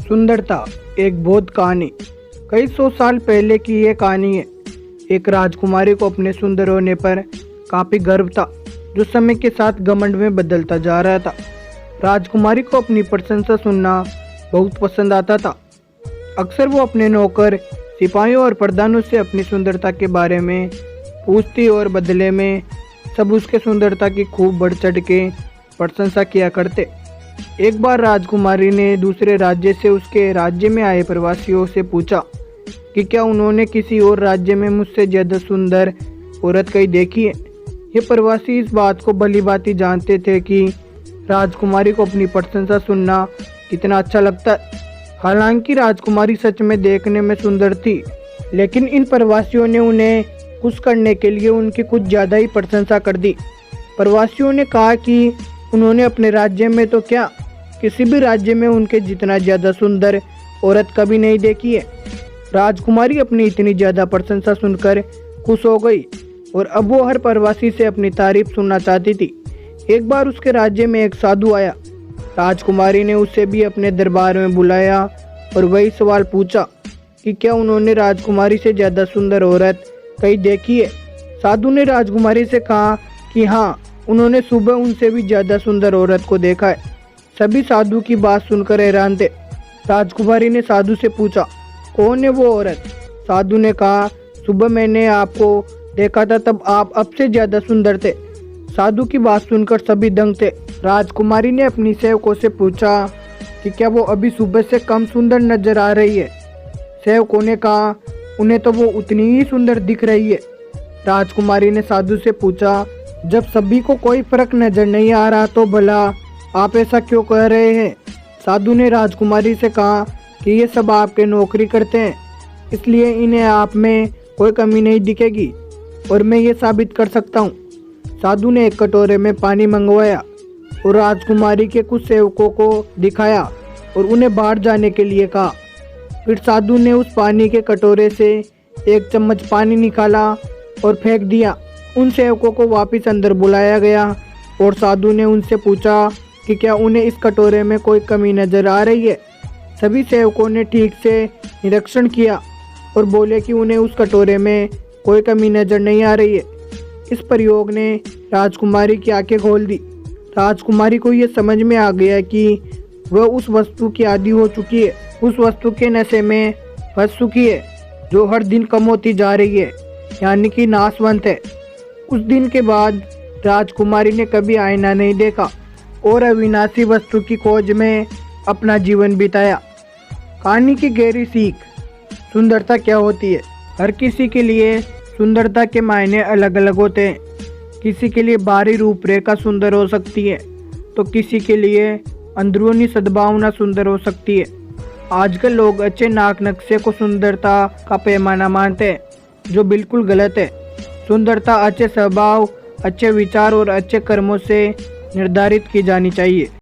सुंदरता एक बोध कहानी। कई सौ साल पहले की ये कहानी है। एक राजकुमारी को अपने सुंदर होने पर काफी गर्व था, जो समय के साथ घमंड में बदलता जा रहा था। राजकुमारी को अपनी प्रशंसा सुनना बहुत पसंद आता था। अक्सर वो अपने नौकर, सिपाहियों और प्रधानों से अपनी सुंदरता के बारे में पूछती और बदले में सब उसके सुंदरता की खूब बढ़ चढ़ के प्रशंसा किया करते। एक बार राजकुमारी ने दूसरे राज्य से उसके राज्य में आए प्रवासियों से पूछा कि क्या उन्होंने किसी और राज्य में मुझसे ज़्यादा सुंदर औरत कहीं देखी है। ये प्रवासी इस बात को भली भांति जानते थे कि राजकुमारी को अपनी प्रशंसा सुनना कितना अच्छा लगता है। हालांकि राजकुमारी सच में देखने में सुंदर थी, लेकिन इन प्रवासियों ने उन्हें खुश करने के लिए उनकी कुछ ज़्यादा ही प्रशंसा कर दी। प्रवासियों ने कहा कि उन्होंने अपने राज्य में तो क्या, किसी भी राज्य में उनके जितना ज़्यादा सुंदर औरत कभी नहीं देखी है। राजकुमारी अपनी इतनी ज़्यादा प्रशंसा सुनकर खुश हो गई और अब वो हर प्रवासी से अपनी तारीफ सुनना चाहती थी। एक बार उसके राज्य में एक साधु आया। राजकुमारी ने उसे भी अपने दरबार में बुलाया और वही सवाल पूछा कि क्या उन्होंने राजकुमारी से ज़्यादा सुंदर औरत कहीं देखी है। साधु ने राजकुमारी से कहा कि हाँ, उन्होंने सुबह उनसे भी ज़्यादा सुंदर औरत को देखा है। सभी साधु की बात सुनकर हैरान थे। राजकुमारी ने साधु से पूछा, कौन है वो औरत। साधु ने कहा, सुबह मैंने आपको देखा था, तब आप अब से ज़्यादा सुंदर थे। साधु की बात सुनकर सभी दंग थे। राजकुमारी ने अपनी सेवकों से पूछा कि क्या वो अभी सुबह से कम सुंदर नजर आ रही है। सेवकों ने कहा, उन्हें तो वो उतनी ही सुंदर दिख रही है। राजकुमारी ने साधु से पूछा, जब सभी को कोई फर्क नजर नहीं आ रहा तो भला आप ऐसा क्यों कह रहे हैं। साधु ने राजकुमारी से कहा कि ये सब आपके नौकरी करते हैं, इसलिए इन्हें आप में कोई कमी नहीं दिखेगी और मैं ये साबित कर सकता हूँ। साधु ने एक कटोरे में पानी मंगवाया और राजकुमारी के कुछ सेवकों को दिखाया और उन्हें बाहर जाने के लिए कहा। फिर साधु ने उस पानी के कटोरे से एक चम्मच पानी निकाला और फेंक दिया। उन सेवकों को वापस अंदर बुलाया गया और साधु ने उनसे पूछा कि क्या उन्हें इस कटोरे में कोई कमी नजर आ रही है। सभी सेवकों ने ठीक से निरीक्षण किया और बोले कि उन्हें उस कटोरे में कोई कमी नजर नहीं आ रही है। इस प्रयोग ने राजकुमारी की आंखें खोल दी। राजकुमारी को यह समझ में आ गया कि वह उस वस्तु की आदी हो चुकी है, उस वस्तु के नशे में फंस चुकी है जो हर दिन कम होती जा रही है, यानी कि नाशवंत है। उस दिन के बाद राजकुमारी ने कभी आईना नहीं देखा और अविनाशी वस्तु की खोज में अपना जीवन बिताया। कहानी की गहरी सीख, सुंदरता क्या होती है। हर किसी के लिए सुंदरता के मायने अलग अलग होते हैं। किसी के लिए बाहरी रूपरेखा सुंदर हो सकती है तो किसी के लिए अंदरूनी सद्भावना सुंदर हो सकती है। आजकल लोग अच्छे नाक नक्शे को सुंदरता का पैमाना मानते हैं, जो बिल्कुल गलत है। सुंदरता अच्छे स्वभाव, अच्छे विचार और अच्छे कर्मों से निर्धारित की जानी चाहिए।